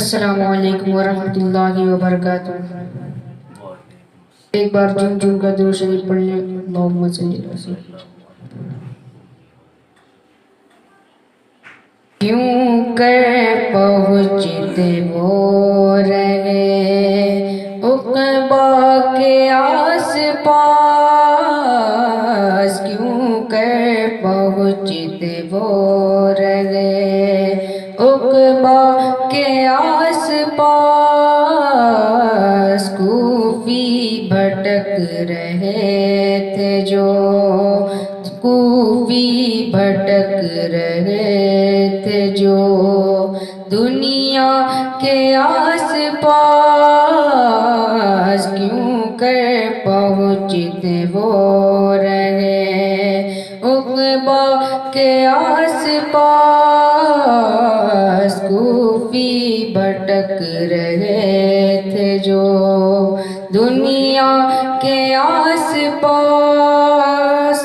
السلام علیکم ورحمۃ اللہ وبرکاتہ۔ ایک بار جن جن کا درود شریف پڑھ لیں۔ اللہم صلی اللہ علیہ وسلم۔ کیوں کر پہنچتے وہ رہے عقبہ کے آس پاس، کیوں کر پہنچتے وہ رہے عقبہ کے آس پاس، کوفی بھٹک رہے تھے جو، کوفی بھٹک رہے تھے جو، دنیا کے آس پاس، کیوں کر پہنچتے وہ رہے عقبہ کے آس پاس، کوفی بھٹک رہے تھے جو، دنیا کے آس پاس،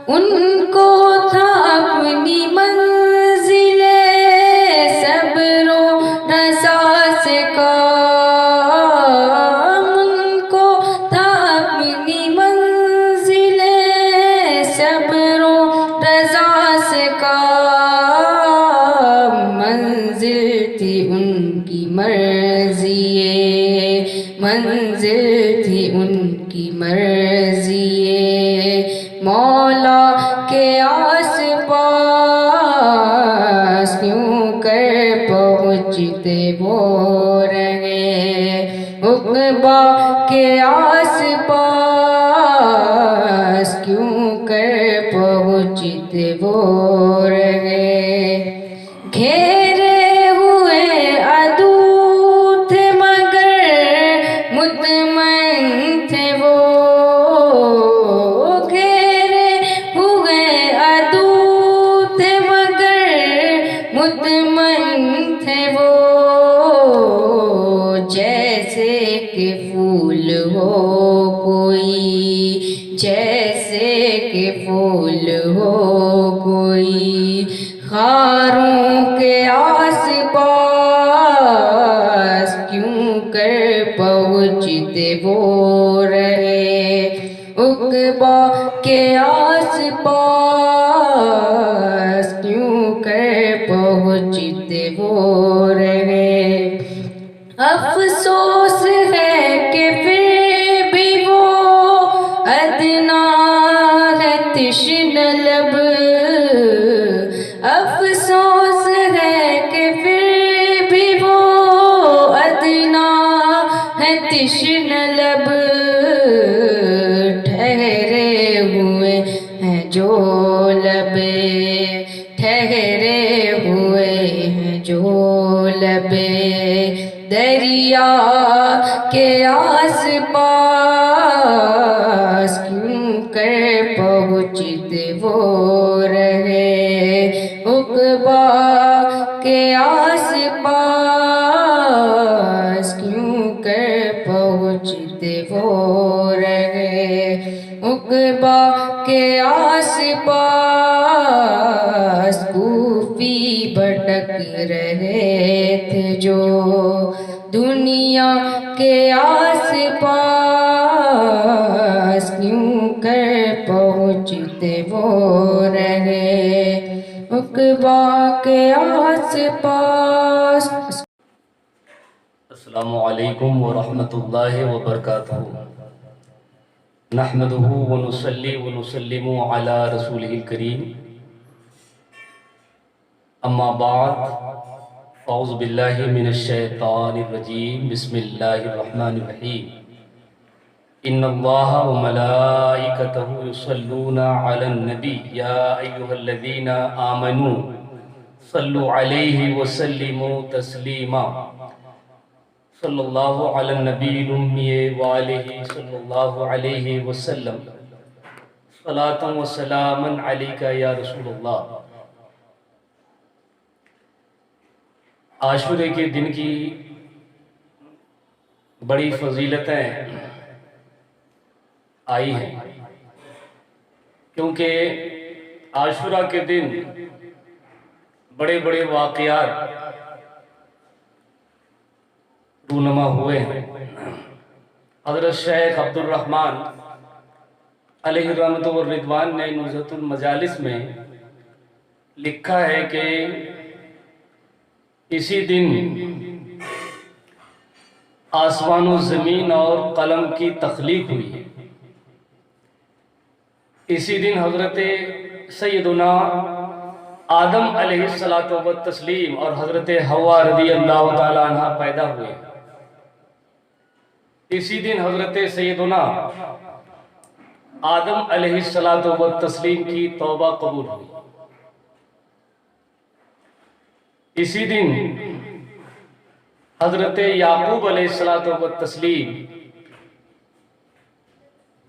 ان کو تھا اپنی منزل صبر و رضا سے کام، ان کو تھا اپنی منزل صبر و رضا سے کام، منزل تھی ان کی مرضی، منزل تھی ان کی مرضی مولا کے آس پاس، کیوں کر پہنچتے وہ رہے عقبہ کے آس پاس، کیوں کر پہنچتے وہ رہے، گھیرے ہوئے عدو تھے مگر مطمئن تھے وہ، گھیرے ہوئے عدو تھے مگر مطمئن تھے وہ، جیسے کہ پھول ہو کوئی، جیسے کہ پھول ہو کوئی خاروں کے آس پاس، کیوں کر پہنچتے وہ رہے عقبہ کے آس پاس، کیوں کر پہنچتے وہ رہے، افسوس ہے کہ پھر بھی وہ ادنا ہے تشنہ لب، افسوس ہے کہ پھر بھی وہ ادنا ہے تشنہ لب، ٹھہرے ہوئے ہیں جو لب، ٹھہرے ہوئے ہیں جو لب دریا کے آس پاس، کیوں کر پہنچتے وہ رہے عقبہ کے آس پاس، کیوں کر پہنچتے وہ رہے عقبہ کے آس پاس، کوفی بھٹک رہے تھے جو، دنیا کے آس پاس، کیوں کر پہنچتے وہ رہے عقبہ کے آس پاس۔ السلام علیکم ورحمۃ اللہ وبرکاتہ۔ نحمده ونصلی ونسلم علی رسولہ الکریم، اما بعد، اعوذ باللہ من الشیطان الرجیم، بسم اللہ الرحمن الرحیم، ان اللہ وملائکتہ یصلون علی النبی یا ایہا الذین آمنوا صلوا علیہ وسلموا تسلیما، صلی اللہ علی النبی الامی وآلہ صلی اللہ علیہ وسلم، صلاۃ و سلاما علیک یا رسول اللہ۔ عاشورے کے دن کی بڑی فضیلتیں آئی ہیں، کیونکہ عاشورہ کے دن بڑے بڑے واقعات رونما ہوئے ہیں۔ حضرت شیخ عبد الرحمن علیہ الرحمۃ والرضوان نے نزہۃ المجالس میں لکھا ہے کہ اسی دن آسمان و زمین اور قلم کی تخلیق ہوئی ہے۔ اسی دن حضرت سیدنا آدم علیہ الصلوۃ والتسلیم اور حضرت حوا رضی اللہ تعالی عنہ پیدا ہوئے۔ اسی دن حضرت سیدنا آدم علیہ الصلوۃ والتسلیم کی توبہ قبول ہوئی۔ اسی دن حضرت یعقوب علیہ الصلوۃ والتسلیم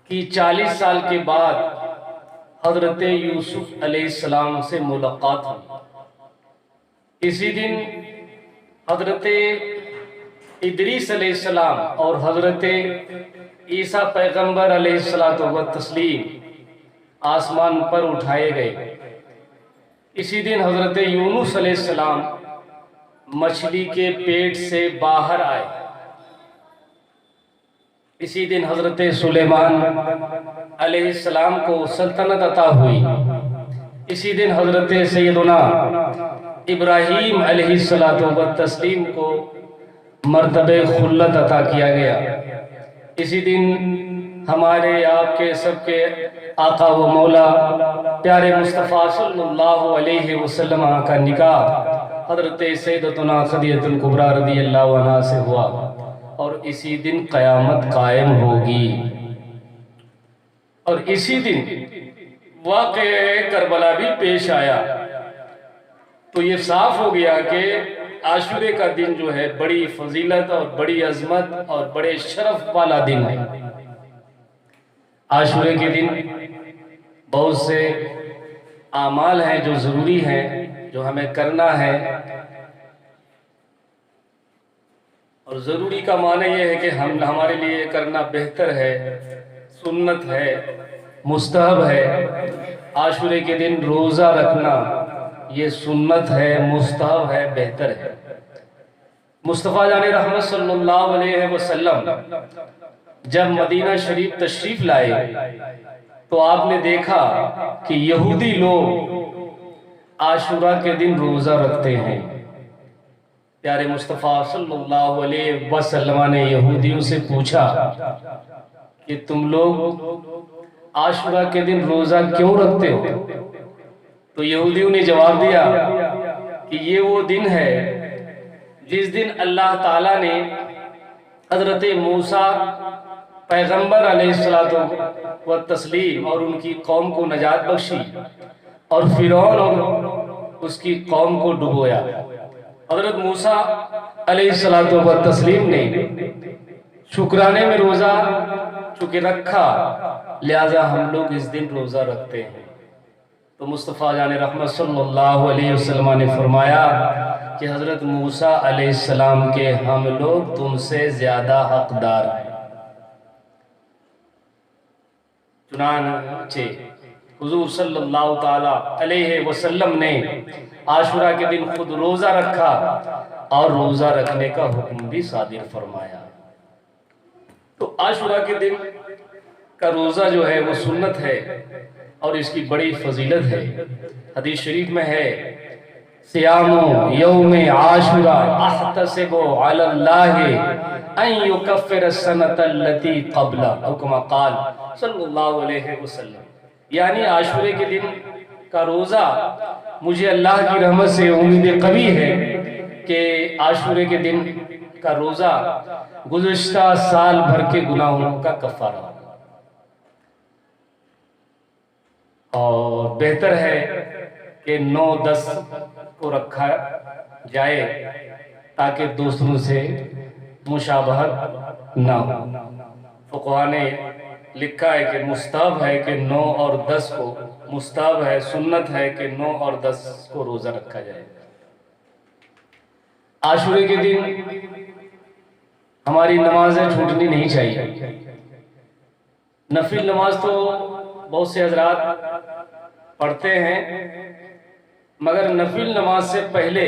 کی 40 سال کے بعد حضرت یوسف علیہ السلام سے ملاقات ہوئی۔ اسی دن حضرت ادریس علیہ السلام اور حضرت عیسیٰ پیغمبر علیہ الصلوۃ والتسلیم آسمان پر اٹھائے گئے۔ اسی دن حضرت یونس علیہ السلام مچھلی کے پیٹ سے باہر آئے۔ اسی دن حضرت سلیمان علیہ السلام کو سلطنت عطا ہوئی۔ اسی دن حضرت سیدنا ابراہیم علیہ الصلوۃ والتسلیم کو مرتبہ خلت عطا کیا گیا۔ اسی دن ہمارے آپ کے سب کے آقا و مولا پیارے مصطفیٰ صلی اللہ علیہ وسلم کا نکاح حضرت سیدتنا خدیجہ الکبریٰ رضی اللہ عنہ سے ہوا، اور اسی دن قیامت قائم ہوگی۔ اور اسی دن واقعہ کربلا بھی پیش آیا، تو یہ صاف ہو گیا کہ عاشورے کا دن جو ہے بڑی فضیلت اور بڑی عظمت اور بڑے شرف والا دن ہے۔ عاشورے کے دن بہت سے اعمال ہیں جو ضروری ہیں، جو ہمیں کرنا ہے، اور ضروری کا معنی یہ ہے کہ ہمارے لیے کرنا بہتر ہے، سنت ہے، مستحب ہے۔ عاشورے کے دن روزہ رکھنا یہ سنت ہے، مستحب ہے، بہتر ہے۔ مصطفیٰ جان رحمت صلی اللہ علیہ وسلم جب مدینہ شریف تشریف لائے تو آپ نے دیکھا کہ یہودی لوگ عاشورہ کے دن روزہ رکھتے ہیں۔ پیارے مصطفیٰ صلی اللہ علیہ وسلم نے یہودیوں سے پوچھا کہ تم لوگ عاشورہ کے دن روزہ کیوں رکھتے ہو؟ تو یہودیوں نے جواب دیا کہ یہ وہ دن ہے جس دن اللہ تعالیٰ نے حضرت موسیٰ پیغمبر علیہ الصلوۃ والتسلیم اور ان کی قوم کو نجات بخشی، اور فرعون اور اس کی قوم کو ڈبویا۔ حضرت موسیٰ علیہ الصلوۃ والتسلیم نے شکرانے میں روزہ چونکہ رکھا، لہذا ہم لوگ اس دن روزہ رکھتے ہیں۔ تو مصطفیٰ جان رحمت صلی اللہ علیہ وسلم نے فرمایا کہ حضرت موسیٰ علیہ السلام کے ہم لوگ تم سے زیادہ حقدار ہیں۔ چنانچہ حضور صلی اللہ تعالی علیہ وسلم نے عاشورہ کے دن خود روزہ رکھا اور روزہ رکھنے کا حکم بھی صادر فرمایا۔ تو عاشورہ کے دن کا روزہ جو ہے وہ سنت ہے اور اس کی بڑی فضیلت ہے۔ حدیث شریف میں ہے سیام یوم عاشورہ احتسب علی اللہ ان یکفر السنۃ التي قبلہ، او کما قال صلی اللہ علیہ وسلم، یعنی عاشورے کے دن کا روزہ مجھے اللہ کی رحمت سے امید قوی ہے کہ عاشورے کے دن کا روزہ گزشتہ سال بھر کے گناہوں کا کفارہ ہوگا، اور بہتر ہے کہ 9-10 کو رکھا جائے تاکہ دوسروں سے مشابہت نہ ہو۔ فقہاء نے لکھا ہے کہ مستحب ہے کہ 9 اور 10 کو، مستحب ہے، سنت ہے کہ 9 اور 10 کو روزہ رکھا جائے۔ عاشورے کے دن ہماری نمازیں چھوٹنی نہیں چاہیے۔ نفل نماز تو بہت سے حضرات پڑھتے ہیں، مگر نفل نماز سے پہلے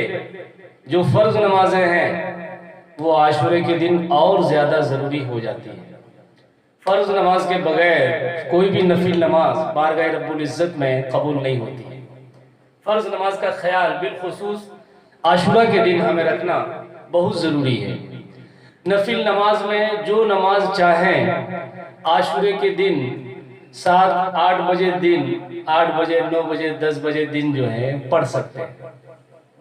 جو فرض نمازیں ہیں وہ عاشورے کے دن اور زیادہ ضروری ہو جاتی ہے۔ فرض نماز کے بغیر کوئی بھی نفل نماز بارگاہ رب العزت میں قبول نہیں ہوتی ہے۔ فرض نماز کا خیال بالخصوص عاشورہ کے دن ہمیں رکھنا بہت ضروری ہے۔ نفل نماز میں جو نماز چاہیں عاشورے کے دن 7-8 بجے دن 8 بجے 9 بجے 10 بجے دن جو ہے پڑھ سکتے ہیں،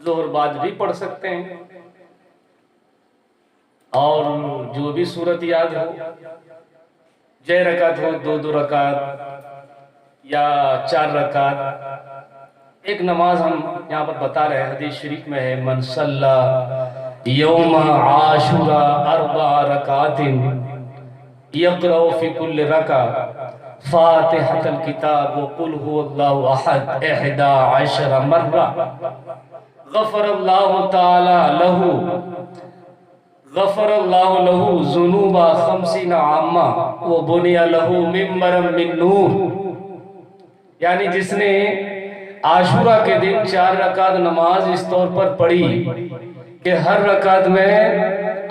ظہر بعد بھی پڑھ سکتے ہیں، اور جو بھی صورت یاد ہو، جے رکعت ہو 2 رکعت یا 4 رکعت۔ ایک نماز ہم یہاں پر بتا رہے ہیں، حدیث شریف میں ہے من صلی یوم عاشورہ 4 رکعات یقرأ فی کل رکعہ فاتحۃ الکتاب وقل هو اللہ احد 11 مرہ غفر اللہ لہ ذنوب 50 عامہ وبنی لہ منبر من نور۔ یعنی جس نے عاشورہ کے دن 4 رکعت نماز اس طور پر پڑھی کہ ہر رکعت میں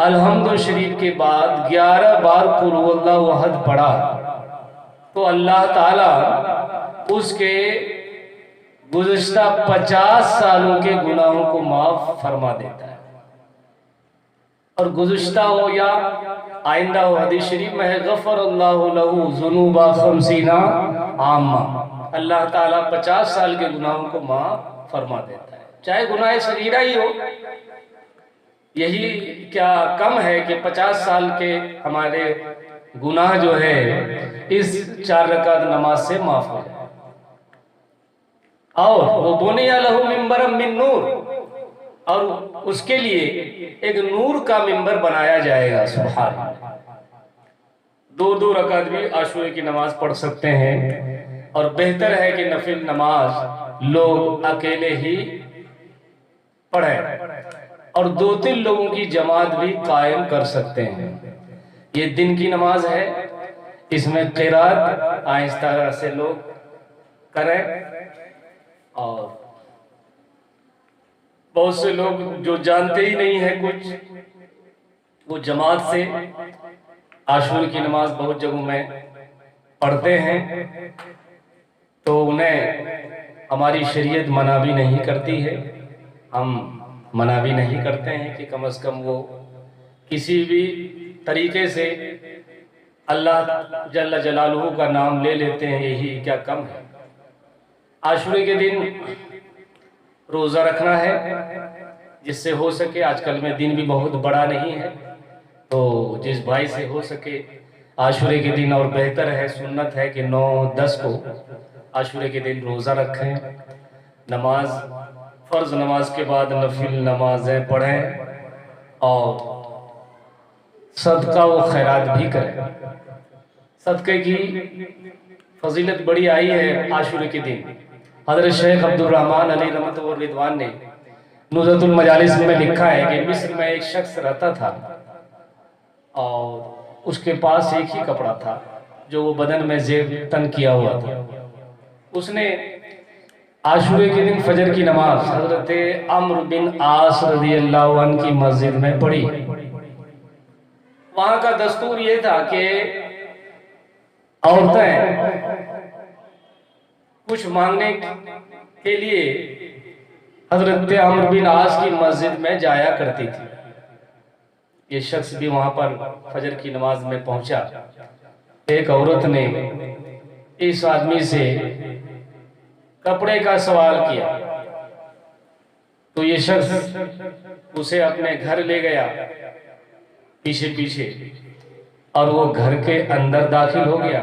الحمد شریف کے بعد 11 بار قل هو اللہ احد پڑھا، تو اللہ تعالیٰ اس کے گزشتہ 50 سالوں کے گناہوں کو معاف فرما دیتا ہے، اور گزشتہ ہو یا آئندہ ہو۔ حدیث شریف میں ہے غفر اللہ لہ ذنوب 50 عامہ، اللہ تعالیٰ 50 سال کے گناہوں کو معاف فرما دیتا ہے، چاہے گناہ صغیرہ ہی ہو۔ یہی کیا کم ہے کہ 50 سال کے ہمارے گناہ جو ہے اس 4 رکعت نماز سے معاف ہو جائے۔ اور وہ بنی لہ منبر من نور، اور اس کے لیے ایک نور کا منبر بنایا جائے گا۔ سبحان اللہ۔ 2 رکعت بھی عاشورے کی نماز پڑھ سکتے ہیں، اور بہتر ہے کہ نفل نماز لوگ اکیلے ہی پڑھیں، اور 2-3 لوگوں کی جماعت بھی قائم کر سکتے ہیں۔ یہ دن کی نماز ہے، اس میں قرات آہستہ سے لوگ کریں، اور بہت سے لوگ جو جانتے ہی نہیں ہیں کچھ، وہ جماعت سے عاشورے کی نماز بہت جگہوں میں پڑھتے ہیں، تو انہیں ہماری شریعت منع بھی نہیں کرتی ہے، ہم منع بھی نہیں کرتے ہیں کہ کم از کم وہ کسی بھی طریقے سے اللہ جل جلالہ کا نام لے لیتے ہیں، یہی کیا کم ہے۔ عاشورے کے دن روزہ رکھنا ہے جس سے ہو سکے، آج کل میں دن بھی بہت بڑا نہیں ہے، تو جس بھائی سے ہو سکے عاشورے کے دن، اور بہتر ہے سنت ہے کہ 9-10 کو عاشورے کے دن روزہ رکھیں، نماز فرض نماز کے بعد نفل نمازیں پڑھیں، اور صدقہ و خیرات بھی کریں۔ صدقے کی فضیلت بڑی آئی ہے عاشورے کے دن۔ حضرت شیخ عبدالرحمن علی رحمۃ والرضوان نے نزہۃ المجالس میں لکھا ہے کہ مصر میں ایک شخص رہتا تھا، اور اس کے پاس ایک ہی کپڑا تھا جو وہ بدن میں زیب تن کیا ہوا تھا۔ اس نے عاشورے کے دن فجر کی نماز حضرت عمرو بن عاص رضی اللہ عنہ کی مسجد میں پڑھی۔ وہاں کا دستور یہ تھا کہ عورتیں کچھ مانگنے کے لیے حضرت عمرو بن عاص کی مسجد میں جایا کرتی تھی۔ یہ شخص بھی وہاں پر فجر کی نماز میں پہنچا۔ ایک عورت نے اس آدمی سے کپڑے کا سوال کیا، تو یہ شخص اسے اپنے گھر لے گیا پیچھے پیچھے، اور وہ گھر کے اندر داخل ہو گیا،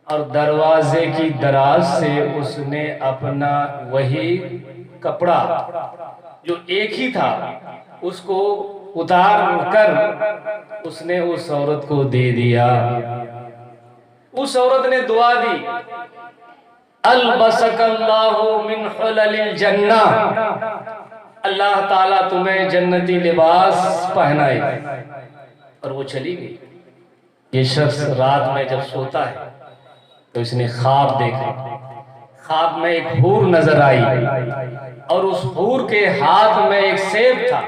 اور دروازے کی دراز سے اس نے اپنا وہی کپڑا جو ایک ہی تھا اس کو اتار کر اس نے اس عورت کو دے دیا۔ اس عورت نے دعا دی، البسک اللہ من حلل الجنہ، اللہ تعالیٰ تمہیں جنتی لباس پہنائے، اور وہ چلی گئی۔ یہ شخص رات میں جب سوتا ہے تو اس نے خواب دیکھا، خواب میں ایک حور نظر آئی، اور اس حور کے ہاتھ میں ایک سیب تھا۔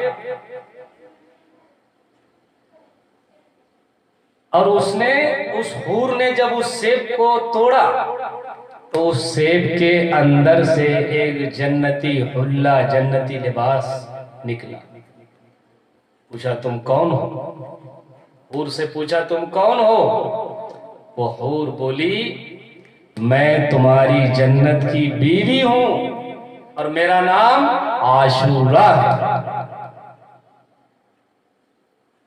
اور اس حور نے جب اس سیب کو توڑا تو اس سیب کے اندر سے ایک جنتی حلہ، جنتی لباس نکلا. پوچھا تم کون ہو؟ حور سے پوچھا تم کون ہو؟ وہ حور بولی میں تمہاری جنت کی بیوی ہوں اور میرا نام عاشورہ ہے.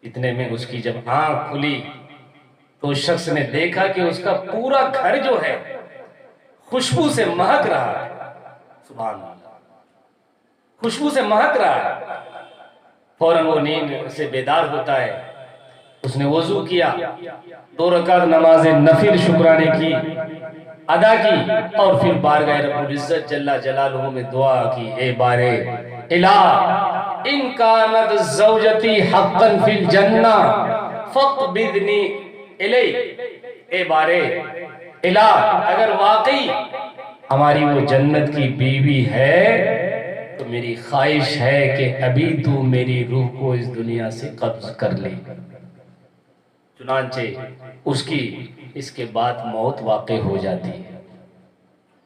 اتنے میں اس کی جب آنکھ کھلی تو اس شخص نے دیکھا کہ اس کا پورا گھر جو ہے خوشبو سے مہک رہا ہے. سبحان اللہ، خوشبو سے مہک رہا ہے. فوراً وہ نیند سے بیدار ہوتا ہے. اس نے وضو کیا، 2 رکعت نماز نفل شکرانے کی ادا کی، اور پھر بارگاہ رب العزت جل جلالہ میں دعا کی، اے بارے الہ ان کانت زوجتی حقا فی الجنہ فاقبضنی الی. اے بارے الہ اگر واقعی ہماری وہ جنت کی بیوی ہے تو میری خواہش ہے کہ ابھی تو میری روح کو اس دنیا سے قبض کر لے. چنانچہ اس کی اس کے بعد موت واقع ہو جاتی ہے.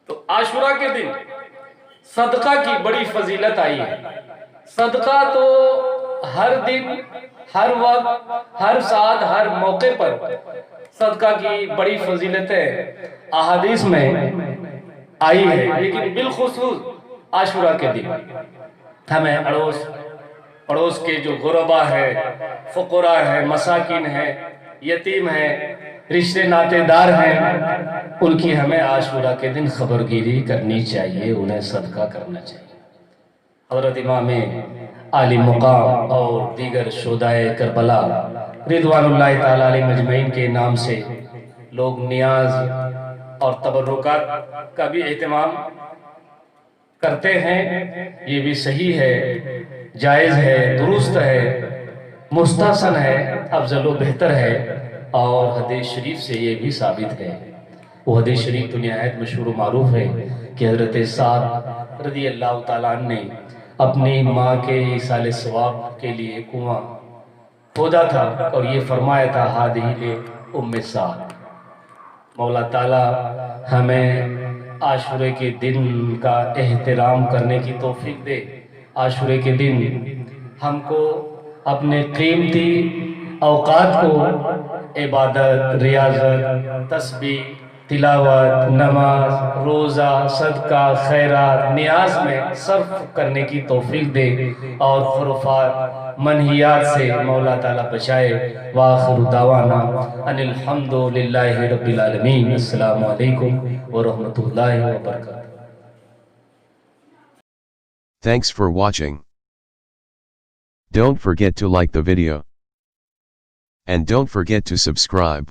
تو عاشورہ کے دن صدقہ کی بڑی فضیلت آئی ہے. صدقہ تو ہر دن، ہر وقت، ہر ساتھ، ہر موقع پر صدقہ کی بڑی فضیلتیں احادیث میں آئی ہے، لیکن بالخصوص عاشورہ کے دن ہمیں پڑوس کے جو غربا ہے، فقراء ہے، مساکین ہے، یتیم ہے، رشتے ناتے دار ہیں، ان کی ہمیں عاشورہ کے دن خبرگیری کرنی چاہیے، انہیں صدقہ کرنا چاہیے. حضرت امام عالی مقام اور دیگر شہدائے کربلا رضوان اللہ تعالی علیہ مجمعین کے نام سے لوگ نیاز اور تبرکات کا بھی اہتمام کرتے ہیں. یہ بھی صحیح ہے، جائز ہے، درست ہے، مستحسن ہے، افضل و بہتر ہے. اور حدیث شریف سے یہ بھی ثابت ہے. وہ حدیث شریف تو نہایت مشہور و معروف ہے کہ حضرت سعد رضی اللہ تعالیٰ عنہ نے اپنی ماں کے ایصال ثواب کے لیے کنواں کھودا تھا اور یہ فرمایا تھا ہادی لے ام سعد. مولا تعالیٰ ہمیں عاشورے کے دن کا احترام کرنے کی توفیق دے. عاشورے کے دن ہم کو اپنے قیمتی اوقات کو عبادت، ریاضت، تسبیح، تلاوت، نماز، روزہ، صدقہ، خیرات، نیاز میں صرف کرنے کی توفیق دے اور خرافات، منہیات سے مولا تعالیٰ بچائے. وآخر دعوانا ان الحمد للہ رب العالمین. السلام علیکم ورحمۃ اللہ وبرکاتہ. Thanks for watching. Don't forget to like the video. And don't forget to subscribe.